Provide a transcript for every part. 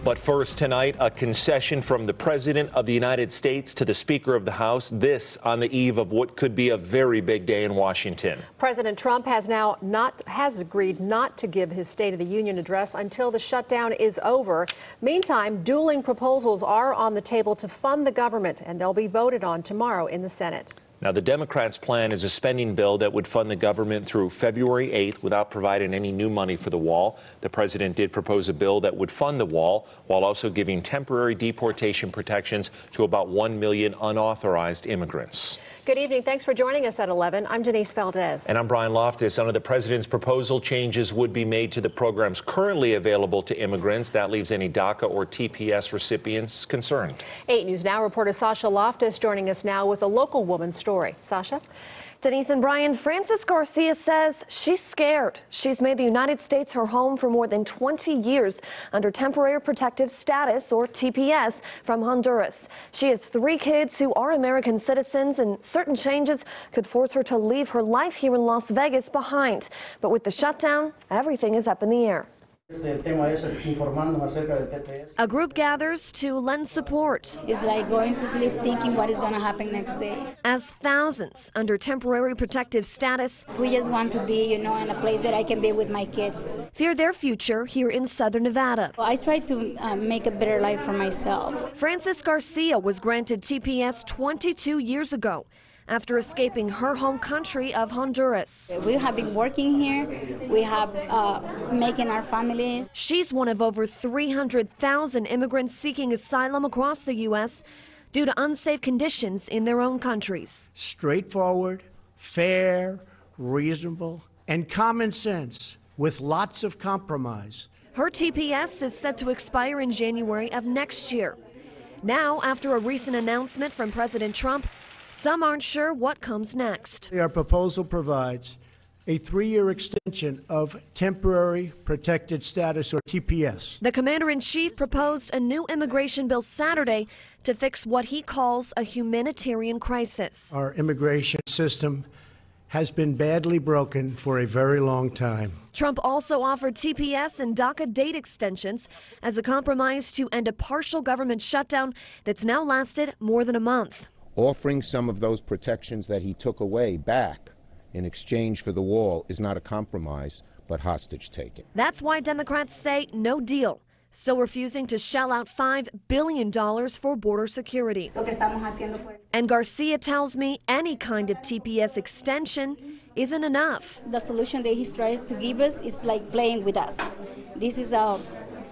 But first tonight, a concession from the President of the United States to the Speaker of the House. This on the eve of what could be a very big day in Washington. President Trump has agreed not to give his State of the Union address until the shutdown is over. Meantime, dueling proposals are on the table to fund the government, and they'll be voted on tomorrow in the Senate. Now, the Democrats' plan is a spending bill that would fund the government through February 8th without providing any new money for the wall. The president did propose a bill that would fund the wall while also giving temporary deportation protections to about 1 million unauthorized immigrants. Good evening. Thanks for joining us at 11. I'm Denise Valdez. And I'm Brian Loftus. Under the president's proposal, changes would be made to the programs currently available to immigrants. That leaves any DACA or TPS recipients concerned. 8 News Now reporter Sasha Loftus joining us now with a local woman's story. Sasha? Denise and Brian, Frances Garcia says she's scared. She's made the United States her home for more than 20 years under Temporary Protective Status, or TPS, from Honduras. She has 3 kids who are American citizens, and certain changes could force her to leave her life here in Las Vegas behind. But with the shutdown, everything is up in the air. A group gathers to lend support. It's like going to sleep thinking what is going to happen next day. As thousands under temporary protective status, we just want to be, in a place that I can be with my kids. Fear their future here in Southern Nevada. I try to make a better life for myself. Frances Garcia was granted TPS 22 years ago after escaping her home country of Honduras. We have been working here. We have making our families. She's one of over 300,000 immigrants seeking asylum across the U.S. due to unsafe conditions in their own countries. Straightforward, fair, reasonable, and common sense with lots of compromise. Her TPS is set to expire in January of next year. Now, after a recent announcement from President Trump, some aren't sure what comes next. Our proposal provides a 3-year extension of temporary protected status, or TPS. The commander-in-chief proposed a new immigration bill Saturday to fix what he calls a humanitarian crisis. Our immigration system has been badly broken for a very long time. Trump also offered TPS and DACA date extensions as a compromise to end a partial government shutdown that's now lasted more than a month. Offering some of those protections that he took away back in exchange for the wall is not a compromise, but hostage taking. That's why Democrats say no deal, still refusing to shell out $5 billion for border security. And Garcia tells me any kind of TPS extension isn't enough. The solution that he tries to give us is like playing with us. This is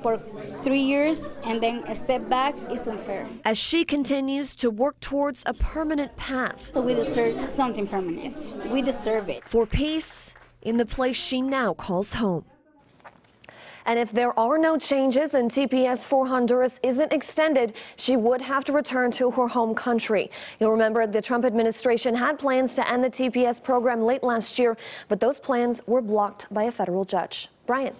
for 3 years, and then a step back is unfair. As she continues to work towards a permanent path. So we deserve something permanent. We deserve it. For peace in the place she now calls home. And if there are no changes and TPS for Honduras isn't extended, she would have to return to her home country. You'll remember the Trump administration had plans to end the TPS program late last year, but those plans were blocked by a federal judge. Brian.